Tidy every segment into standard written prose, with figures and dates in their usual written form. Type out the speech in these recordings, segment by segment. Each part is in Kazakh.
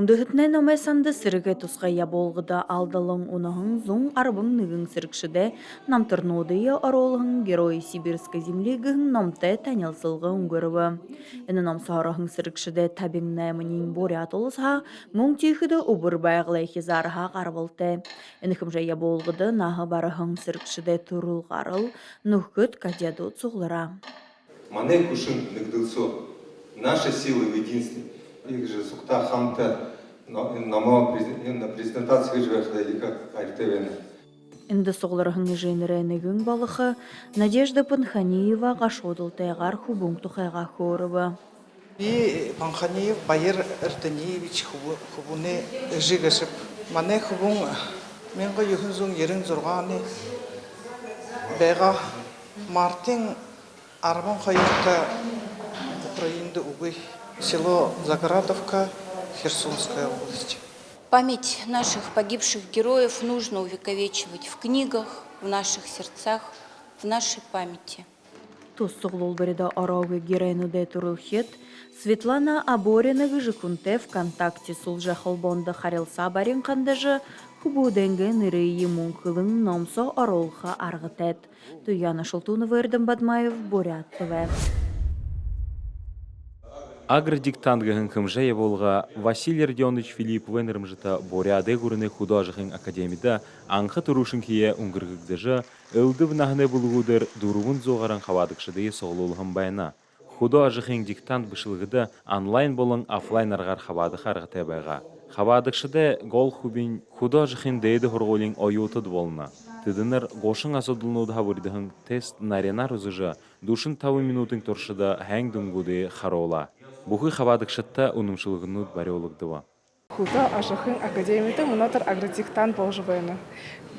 Ундыхытнен омайсанды сырыгэ тусқая болғыда алдалың унahın зұң арбың нығың сырыкшыде намтырнудыя оролығын герой Сибирской земли гығын номте танялсылғы унгырывы. Эні номсарығын сырыкшыде табин нәмінен борят олысға мұң түйхіді ұбыр байғылайхи зарыға қарбылты. Эні кімжая болғыды нағы барығын сырыкшыде тұрыл қарыл нұхкыт кадеду цуғлыра. Мане кушын нагдылсо, наши силы в единстве. Их же сукта хамта на презентации живет или как артевена. Инді соғларығын женеренігін балықы Надежда Панханиева ғашодыл тайғар хубың тұқайға көріві. И Панханиев Байыр Эртениевич хубуны жигашып. Мане хубун менға юхын зұң ерін зұрғаны бәға Мартин арбан қайықта Украинды угы село Заградовка, Херсонская область. Память наших погибших героев нужно увековечивать в книгах, в наших сердцах, в нашей памяти. Тус соғлол бірді арауы герайнудай тұрылхет, Светлана Аборина гыжыкунте ВКонтакте сулжа холбонды харилса барин қандажы хубуденге нырыйы мұңқылың номсо аролға арғытет. Туяна Шылтунова, Эрдем Бадмаев, Бурят ТВ. Агродиктант гын кымжая болға Василий Родионович Филипп Венермжыта Буряды гурыны художығын академида аңқы тұрушын кие ұңғырғыгдыжы ылды внағыны бұлғудыр дұруын зоғаран қавадықшыды соғылылығын байына. Художығын диктант бішілгіді онлайн болың офлайн арғар қавадық арғыты байға. Қавадықшыды гол хубин художығын дейді хұрғолың ойутыд болына. Тыдыныр гошың асыдылынуды хабырдығын тест наренар ұзыжы душын 5 минутын тұршыда әң дүнгуды харола. Бұхы қавадықшытта ұнымшылығынуд бари олығдыва. Худа ажықын академида мұнатыр агродиктант болжы бәйні.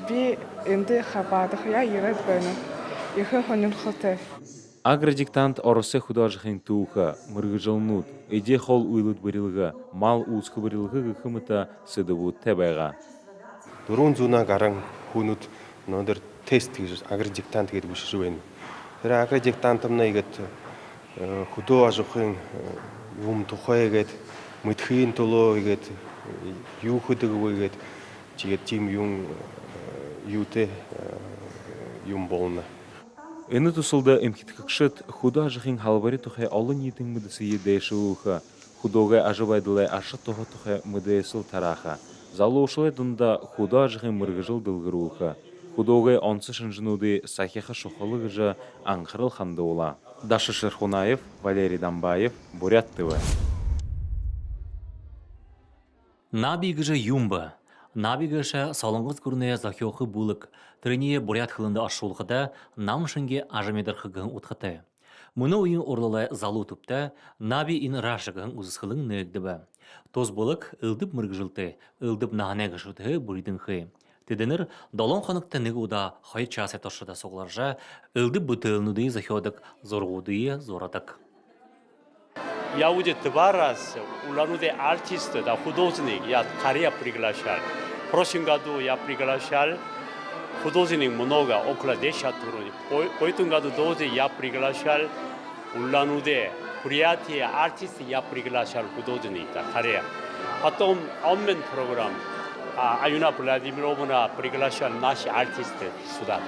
Би енді қавадық я ерет бәйні. Ихы хонын хоте. Агродиктант оросы художығын туға, мұрғыжылнуд, еде қол уйлыд барилға, мал ұзқы барилға ғықымыта сыдывуд тәбәйға. Дурун зуна гаран хунут нодер тест гэж агродиктант гэдэг биш байна. Тэр агродиктантамна игэт художихын юм тухайгээд мэдхийн төлөө игэт юу хөдөг үгээд чигээд тим юм юутэй юм болно. Эны тусылда эмкиткшит художихын халбари тухай олон нийтийн мэдсээ дэшүүха худогай ажыбайдылай ашы тоха тухай мэдээсэл тараха. Залуушылай дунда художихын мыргыжыл дылгыруха. Худогай онсы шынжынуды сахиха шухалы гыжа аңқырыл ханды ола. Даша Шерхунаев, Валерий Дамбаев, Бурят ТВ. Наби гыжа юмба. Наби гыжа салонгыз күріне захиохы булык. Трение Бурят хылынды ашулғыда намшынге ажамедірхігін утхаты. Мұны ойын орлылай залу тұпта Наби ин рашығын ұзысқылың нөгдібі. Тоз болық ылдып мұргыжылты, ылдып нағане ғышырты бұридың хы. Теденір долон қанықта нығуда хай часе тошыда соғларжа ылдып бұтылынуды захиодық зорғудыйы зорадық. Я уже 2 раз улануде артист, да художник, я Корея приглашал. В прошлом году я приглашал художник много, около 10 туровней. В этом году тоже я приглашал улануде Бурятия артист, я приглашал художника Корея. Потом обмен программ. Аюна Владимировна приглашал наши артисты сюда.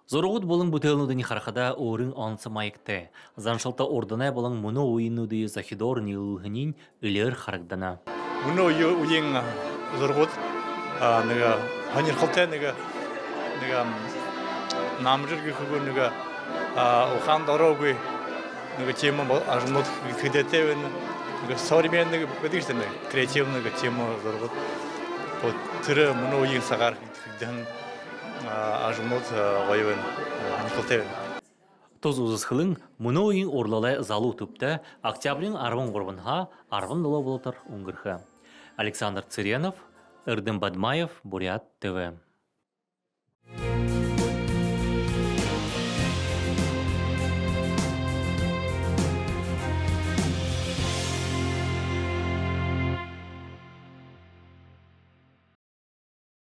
Зорғуд болың бұтылынуды нехарқада орын ансы майықты. Заншылта ордына болың мұны ойынуды захидор нелігінен үлер харагдана. Мұны ойын зорғуд ханер қылтай намжырғы күгі оған дорогы тема ажмут кредитевен современный креативный тема зорғуд. Түрі мұны ойын сағар күгден ажмут ойын қылтевен. Тоз ұзысқылың мұны ойын орлалай залу түпті октябрин арвын ғұрбынға арвын дұла болытыр ұңғырға. Александр Циренов, Эрдем Бадмаев, Бурят ТВ.